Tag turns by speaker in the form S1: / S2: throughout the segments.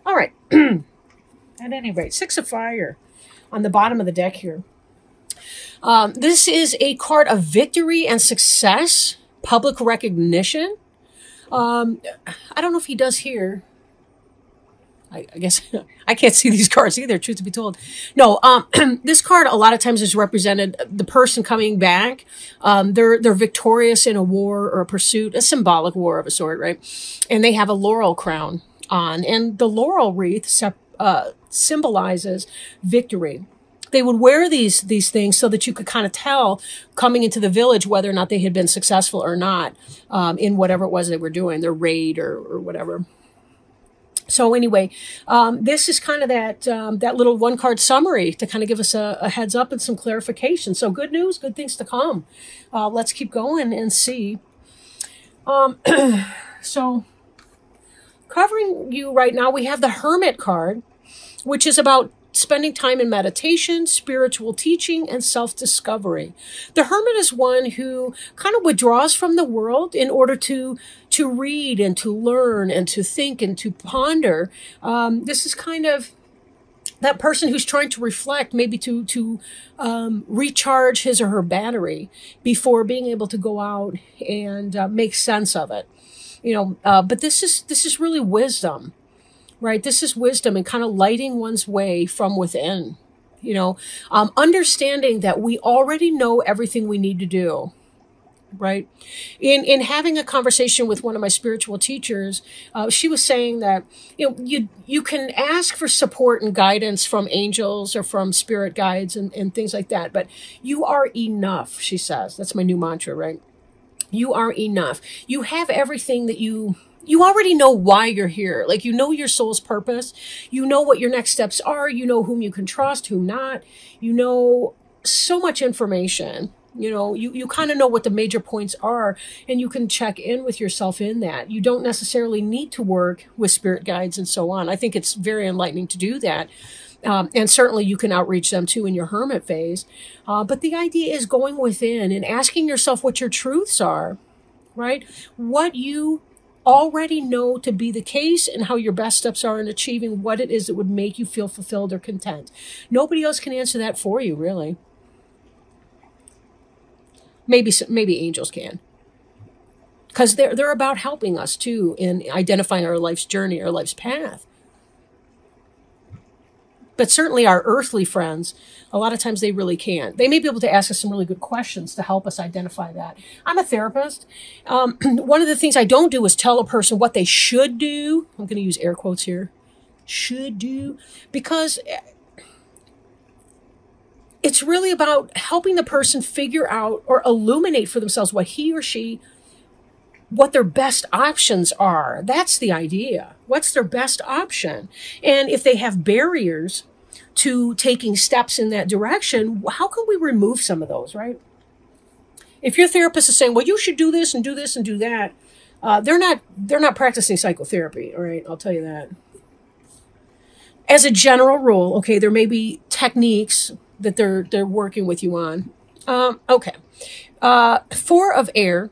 S1: All right. At any rate, Six of Fire on the bottom of the deck here. This is a card of victory and success, public recognition. I don't know if he does here. I guess I can't see these cards either, truth to be told. No, this card a lot of times is represented the person coming back. They're victorious in a war or a pursuit, a symbolic war of a sort, right? And they have a laurel crown on, and the laurel wreath symbolizes victory. They would wear these things so that you could kind of tell coming into the village whether or not they had been successful or not in whatever it was they were doing, their raid or whatever. So anyway, this is kind of that little one card summary to kind of give us a heads up and some clarification. So good news, good things to come. Let's keep going and see. So covering you right now, we have the Hermit card, which is about spending time in meditation, spiritual teaching, and self-discovery. The Hermit is one who kind of withdraws from the world in order to read and to learn and to think and to ponder. This is kind of that person who's trying to reflect, maybe to recharge his or her battery before being able to go out and make sense of it. But this is really wisdom. Right. This is wisdom and kind of lighting one's way from within, understanding that we already know everything we need to do. Right. In having a conversation with one of my spiritual teachers, she was saying that, you can ask for support and guidance from angels or from spirit guides and things like that. But you are enough, she says. That's my new mantra. Right. You are enough. You have everything that you already know why you're here. Like, your soul's purpose. You know what your next steps are. You know whom you can trust, whom not. You know so much information. You kind of know what the major points are, and you can check in with yourself in that. You don't necessarily need to work with spirit guides and so on. I think it's very enlightening to do that. And certainly you can outreach them too in your hermit phase. But the idea is going within and asking yourself what your truths are, right? What you already know to be the case and how your best steps are in achieving what it is that would make you feel fulfilled or content. Nobody else can answer that for you, really. Maybe angels can. Because they're about helping us too in identifying our life's journey, our life's path. But certainly our earthly friends, a lot of times they really can't. They may be able to ask us some really good questions to help us identify that. I'm a therapist. One of the things I don't do is tell a person what they should do. I'm going to use air quotes here. Should do. Because it's really about helping the person figure out or illuminate for themselves what their best options are. That's the idea. What's their best option? And if they have barriers to taking steps in that direction, how can we remove some of those, right? If your therapist is saying, well, you should do this and do this and do that, they're not practicing psychotherapy, all right? I'll tell you that. As a general rule, okay, there may be techniques that they're working with you on. Okay. Four of air.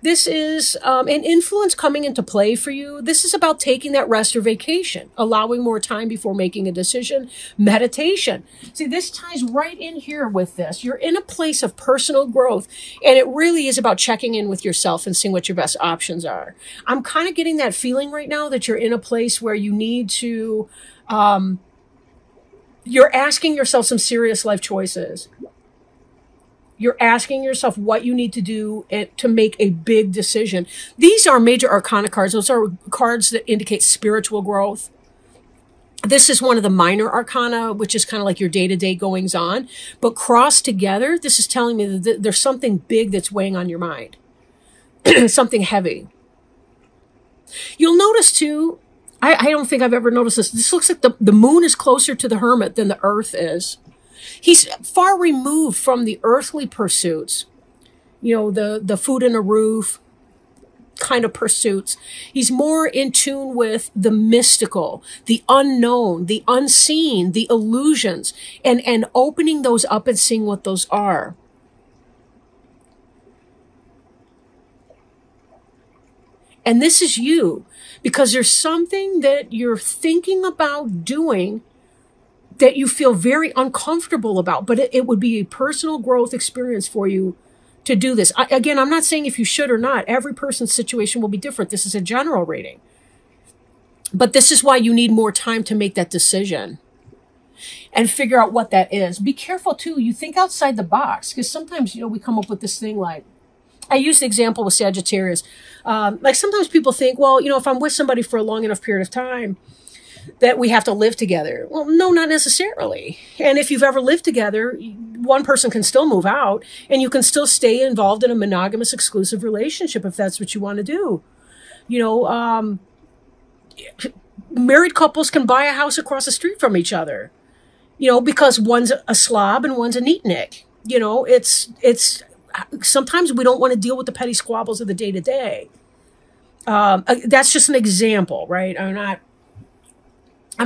S1: This is an influence coming into play for you. This is about taking that rest or vacation, allowing more time before making a decision, meditation. See, this ties right in here with this. You're in a place of personal growth, and it really is about checking in with yourself and seeing what your best options are. I'm kind of getting that feeling right now that you're in a place where you need to, you're asking yourself some serious life choices. You're asking yourself what you need to do to make a big decision. These are major arcana cards. Those are cards that indicate spiritual growth. This is one of the minor arcana, which is kind of like your day-to-day goings on. But crossed together, this is telling me that there's something big that's weighing on your mind. Something heavy. You'll notice too, I don't think I've ever noticed this. This looks like the moon is closer to the hermit than the earth is. He's far removed from the earthly pursuits, the food and a roof kind of pursuits. He's more in tune with the mystical, the unknown, the unseen, the illusions, and opening those up and seeing what those are. And this is you, because there's something that you're thinking about doing that you feel very uncomfortable about, but it would be a personal growth experience for you to do this. Again, I'm not saying if you should or not. Every person's situation will be different. This is a general reading. But this is why you need more time to make that decision and figure out what that is. Be careful, too. You think outside the box, because sometimes, we come up with this thing like, I use the example with Sagittarius. Like sometimes people think, well, if I'm with somebody for a long enough period of time, that we have to live together. Well, no, not necessarily. And if you've ever lived together, one person can still move out and you can still stay involved in a monogamous exclusive relationship if that's what you want to do. Married couples can buy a house across the street from each other, because one's a slob and one's a neatnik. It's sometimes we don't want to deal with the petty squabbles of the day to day. That's just an example, right? I'm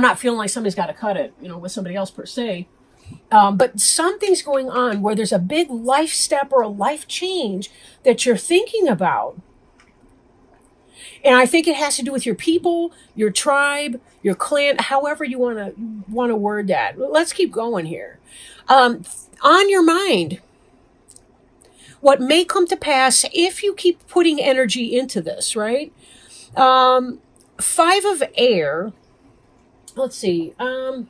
S1: not feeling like somebody's got to cut it, with somebody else per se. But something's going on where there's a big life step or a life change that you're thinking about. And I think it has to do with your people, your tribe, your clan, however you want to word that. Let's keep going here. On your mind, what may come to pass if you keep putting energy into this, right? 5 of air. Let's see. I'll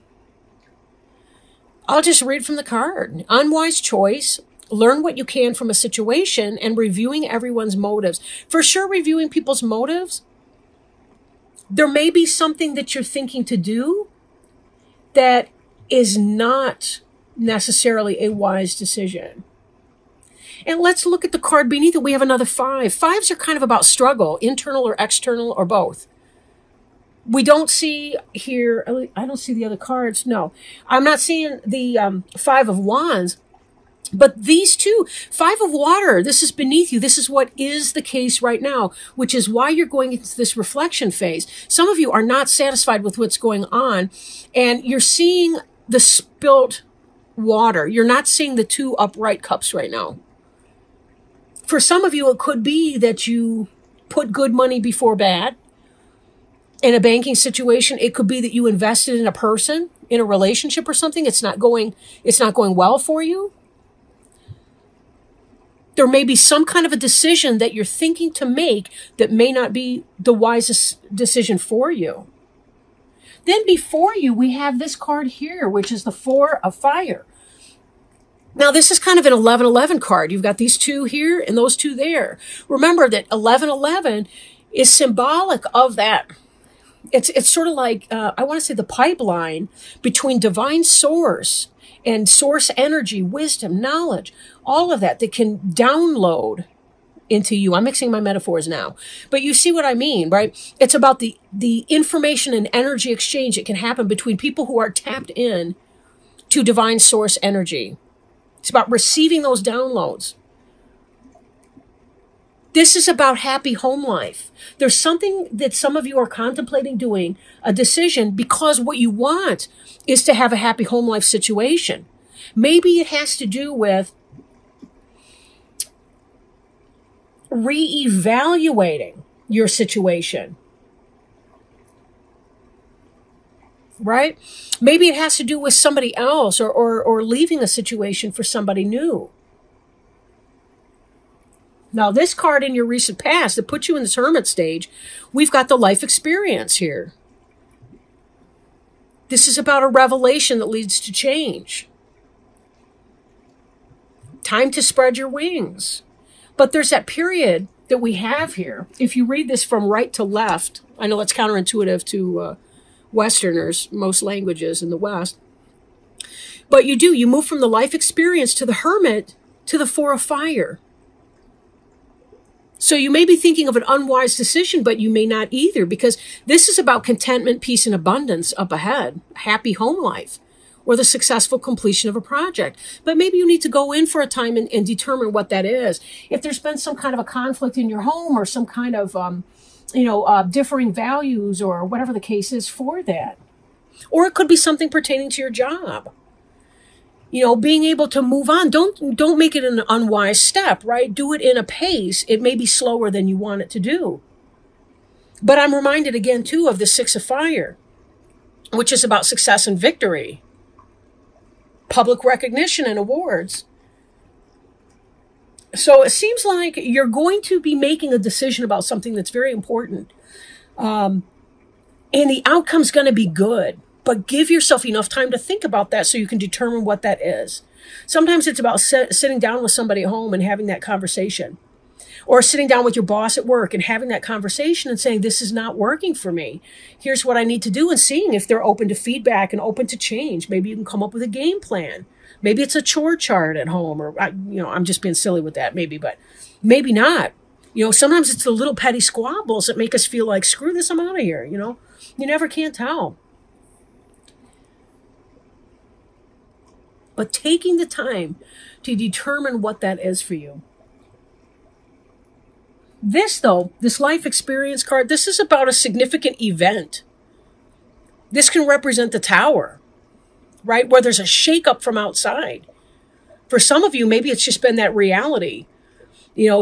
S1: just read from the card. Unwise choice. Learn what you can from a situation and reviewing everyone's motives. For sure, reviewing people's motives. There may be something that you're thinking to do that is not necessarily a wise decision. And let's look at the card beneath it. We have another 5. 5s are kind of about struggle, internal or external or both. We don't see here, I don't see the other cards. No, I'm not seeing the 5 of Wands, but these two, 5 of Water, this is beneath you. This is what is the case right now, which is why you're going into this reflection phase. Some of you are not satisfied with what's going on, and you're seeing the spilt water. You're not seeing the 2 upright cups right now. For some of you, it could be that you put good money before bad. In a banking situation, it could be that you invested in a person, in a relationship or something. It's not going well for you. There may be some kind of a decision that you're thinking to make that may not be the wisest decision for you. Then before you, we have this card here, which is the 4 of Fire. Now, this is kind of an 11-11 card. You've got these 2 here and those 2 there. Remember that 11-11 is symbolic of that. It's sort of like, I want to say the pipeline between divine source and source energy, wisdom, knowledge, all of that can download into you. I'm mixing my metaphors now, but you see what I mean, right? It's about the information and energy exchange that can happen between people who are tapped in to divine source energy. It's about receiving those downloads. This is about happy home life. There's something that some of you are contemplating doing, a decision, because what you want is to have a happy home life situation. Maybe it has to do with reevaluating your situation. Right? Maybe it has to do with somebody else or leaving a situation for somebody new. Now, this card in your recent past that puts you in this hermit stage, we've got the life experience here. This is about a revelation that leads to change. Time to spread your wings. But there's that period that we have here. If you read this from right to left, I know that's counterintuitive to Westerners, most languages in the West. But you move from the life experience to the hermit to the 4 of Fire. So you may be thinking of an unwise decision, but you may not either, because this is about contentment, peace, and abundance up ahead, happy home life, or the successful completion of a project. But maybe you need to go in for a time and determine what that is. If there's been some kind of a conflict in your home or some kind of, differing values or whatever the case is for that. Or it could be something pertaining to your job. Being able to move on. Don't make it an unwise step, right? Do it in a pace. It may be slower than you want it to do. But I'm reminded again, too, of the Six of Fire, which is about success and victory, public recognition and awards. So it seems like you're going to be making a decision about something that's very important. And the outcome's going to be good. But give yourself enough time to think about that so you can determine what that is. Sometimes it's about sitting down with somebody at home and having that conversation. Or sitting down with your boss at work and having that conversation and saying, this is not working for me. Here's what I need to do, and seeing if they're open to feedback and open to change. Maybe you can come up with a game plan. Maybe it's a chore chart at home, or, I'm just being silly with that, maybe, but maybe not. Sometimes it's the little petty squabbles that make us feel like, screw this, I'm out of here, You never can tell. But taking the time to determine what that is for you. This, though, this life experience card, this is about a significant event. This can represent the Tower, right? Where there's a shakeup from outside. For some of you, maybe it's just been that reality.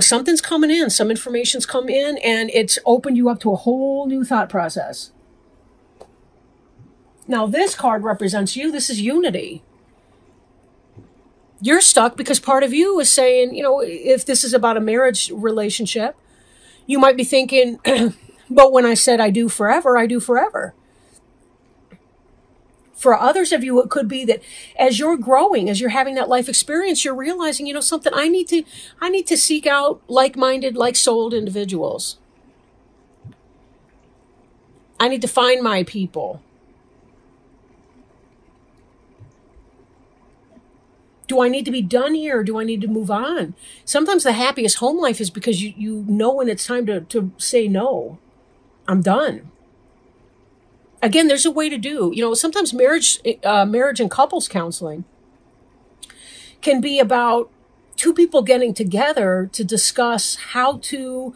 S1: Something's coming in, some information's come in, and it's opened you up to a whole new thought process. Now, this card represents you. This is unity. You're stuck because part of you is saying, if this is about a marriage relationship, you might be thinking, but when I said I do forever, I do forever. For others of you, it could be that as you're growing, as you're having that life experience, you're realizing, something, I need to seek out like-minded, like-souled individuals. I need to find my people. Do I need to be done here, or do I need to move on? Sometimes the happiest home life is because you know when it's time to say no. I'm done. Again, there's a way to do. Sometimes marriage and couples counseling can be about two people getting together to discuss how to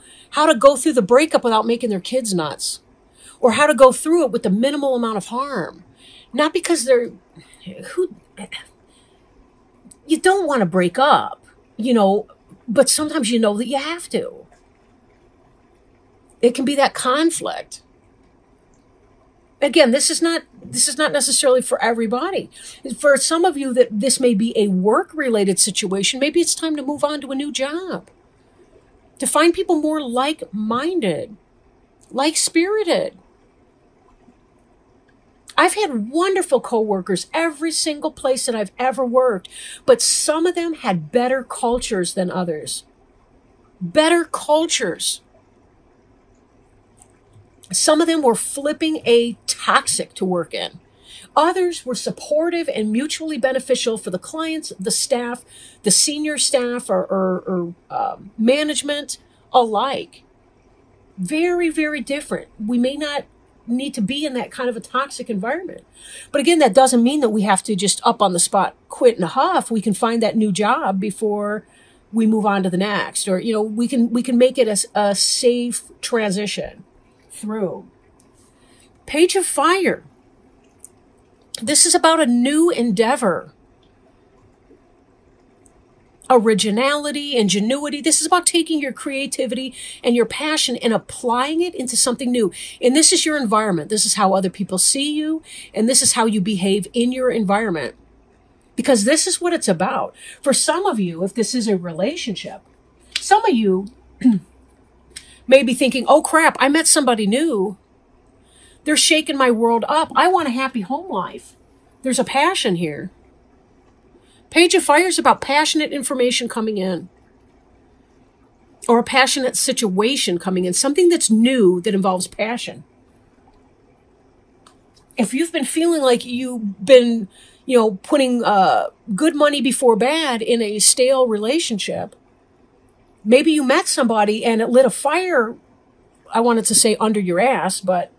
S1: go through the breakup without making their kids nuts, or how to go through it with the minimal amount of harm. Not because you don't want to break up, but sometimes you know that you have to. It can be that conflict. Again, this is not necessarily for everybody. For some of you that this may be a work-related situation, maybe it's time to move on to a new job. To find people more like-minded, like-spirited. I've had wonderful coworkers every single place that I've ever worked, but some of them had better cultures than others. Better cultures. Some of them were flipping A toxic to work in. Others were supportive and mutually beneficial for the clients, the staff, the senior staff, or management alike. Very, very different. We may not need to be in that kind of a toxic environment. But again, that doesn't mean that we have to just up on the spot quit in a huff. We can find that new job before we move on to the next, or we can make it a safe transition through. Page of Fire. This is about a new endeavor. Originality, ingenuity. This is about taking your creativity and your passion and applying it into something new. And this is your environment. This is how other people see you. And this is how you behave in your environment. Because this is what it's about. For some of you, if this is a relationship, some of you may be thinking, oh crap, I met somebody new. They're shaking my world up. I want a happy home life. There's a passion here. Page of Fire is about passionate information coming in, or a passionate situation coming in, something that's new that involves passion. If you've been feeling like you've been, putting good money before bad in a stale relationship, maybe you met somebody and it lit a fire, I wanted to say under your ass, but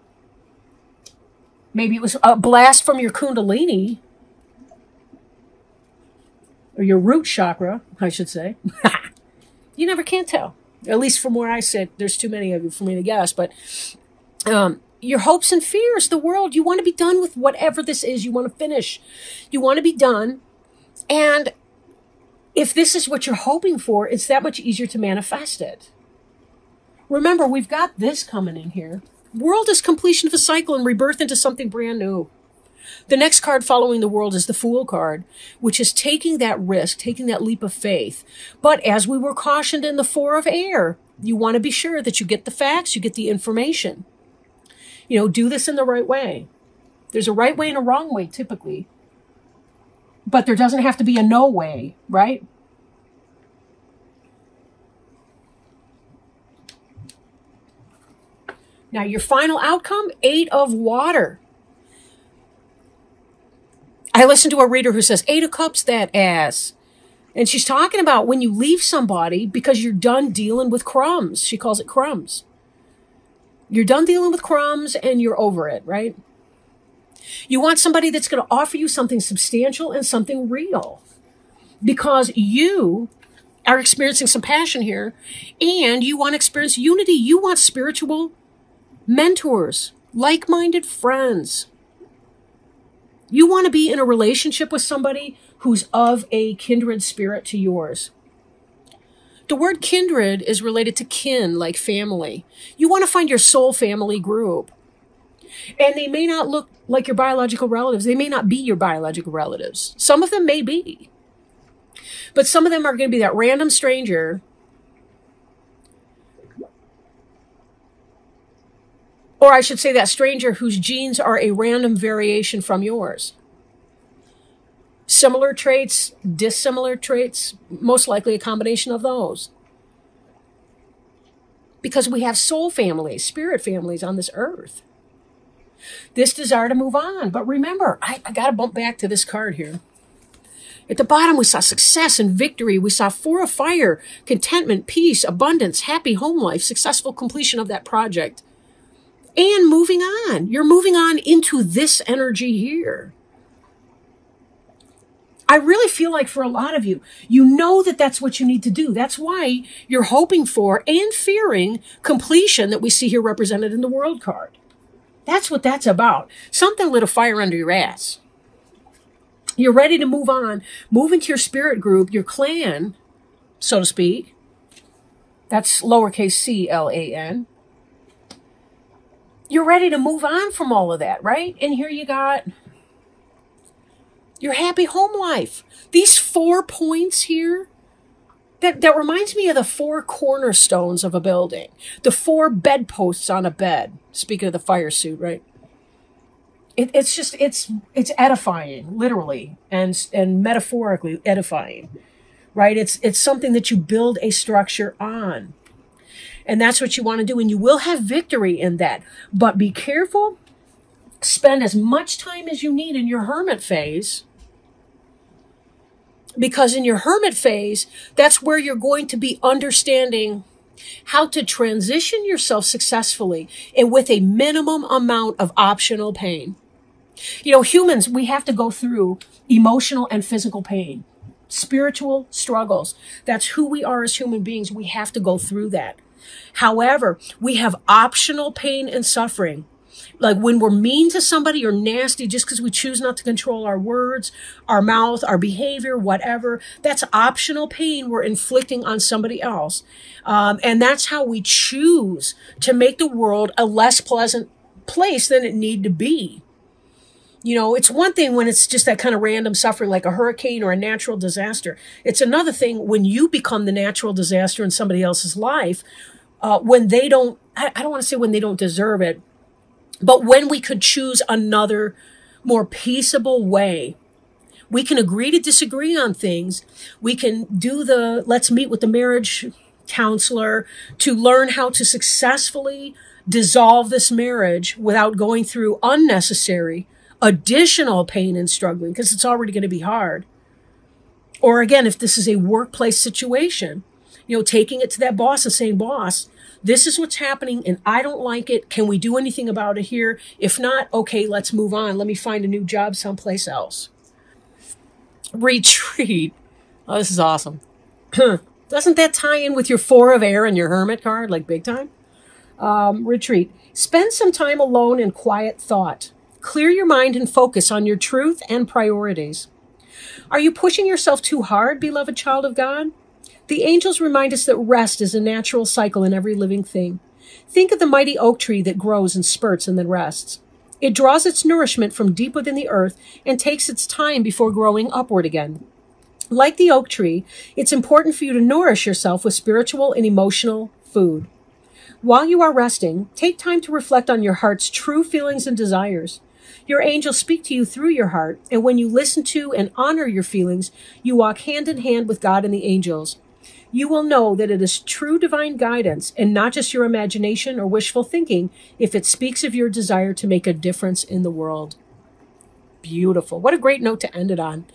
S1: maybe it was a blast from your kundalini, or your root chakra, I should say. You never can tell. At least from where I sit, there's too many of you for me to guess. But your hopes and fears, the world, you want to be done with whatever this is. You want to finish. You want to be done. And if this is what you're hoping for, it's that much easier to manifest it. Remember, we've got this coming in here. World is completion of a cycle and rebirth into something brand new. The next card following the world is the Fool card, which is taking that risk, taking that leap of faith. But as we were cautioned in the Four of Air, you want to be sure that you get the facts, you get the information. You know, do this in the right way. There's a right way and a wrong way, typically. But there doesn't have to be a no way, right? Now, your final outcome, 8 of Water. I listened to a reader who says, 8 of Cups, that ass. And she's talking about when you leave somebody because you're done dealing with crumbs. She calls it crumbs. You're done dealing with crumbs and you're over it, right? You want somebody that's going to offer you something substantial and something real. Because you are experiencing some passion here and you want to experience unity. You want spiritual mentors, like-minded friends. You want to be in a relationship with somebody who's of a kindred spirit to yours. The word kindred is related to kin, like family. You want to find your soul family group. And they may not look like your biological relatives. They may not be your biological relatives. Some of them may be. But some of them are going to be that random stranger, or I should say that stranger whose genes are a random variation from yours. Similar traits, dissimilar traits, most likely a combination of those. Because we have soul families, spirit families on this earth. This desire to move on. But remember, I got to bump back to this card here. At the bottom, we saw success and victory. We saw 4 of Fire, contentment, peace, abundance, happy home life, successful completion of that project. And moving on. You're moving on into this energy here. I really feel like for a lot of you, you know that that's what you need to do. That's why you're hoping for and fearing completion that we see here represented in the World card. That's what that's about. Something lit a fire under your ass. You're ready to move on, move into your spirit group, your clan, so to speak. That's lowercase c-l-a-n. You're ready to move on from all of that, right? And here you got your happy home life. These 4 points here, that reminds me of the 4 cornerstones of a building. The 4 bedposts on a bed. Speaking of the fire suit, right? It's edifying, literally, and metaphorically edifying, right? It's something that you build a structure on. And that's what you want to do. And you will have victory in that. But be careful. Spend as much time as you need in your hermit phase. Because in your hermit phase, that's where you're going to be understanding how to transition yourself successfully and with a minimum amount of optional pain. You know, humans, we have to go through emotional and physical pain. Spiritual struggles. That's who we are as human beings. We have to go through that. However, we have optional pain and suffering. Like when we're mean to somebody or nasty just because we choose not to control our words, our mouth, our behavior, whatever, that's optional pain we're inflicting on somebody else. And that's how we choose to make the world a less pleasant place than it need to be. You know, it's one thing when it's just that kind of random suffering like a hurricane or a natural disaster. It's another thing when you become the natural disaster in somebody else's life, when they don't, I don't want to say when they don't deserve it, but when we could choose another more peaceable way. We can agree to disagree on things. We can do let's meet with the marriage counselor to learn how to successfully dissolve this marriage without going through unnecessary additional pain and struggling, because it's already going to be hard. Or again, if this is a workplace situation, you know, taking it to that boss and saying, boss, this is what's happening and I don't like it. Can we do anything about it here? If not, okay, let's move on. Let me find a new job someplace else. Retreat. Oh, this is awesome. Doesn't that tie in with your 4 of Air and your Hermit card, like big time? Retreat. Spend some time alone in quiet thought. Clear your mind and focus on your truth and priorities. Are you pushing yourself too hard, beloved child of God? The angels remind us that rest is a natural cycle in every living thing. Think of the mighty oak tree that grows in spurts and then rests. It draws its nourishment from deep within the earth and takes its time before growing upward again. Like the oak tree, it's important for you to nourish yourself with spiritual and emotional food. While you are resting, take time to reflect on your heart's true feelings and desires. Your angels speak to you through your heart, and when you listen to and honor your feelings, you walk hand in hand with God and the angels. You will know that it is true divine guidance and not just your imagination or wishful thinking if it speaks of your desire to make a difference in the world. Beautiful. What a great note to end it on.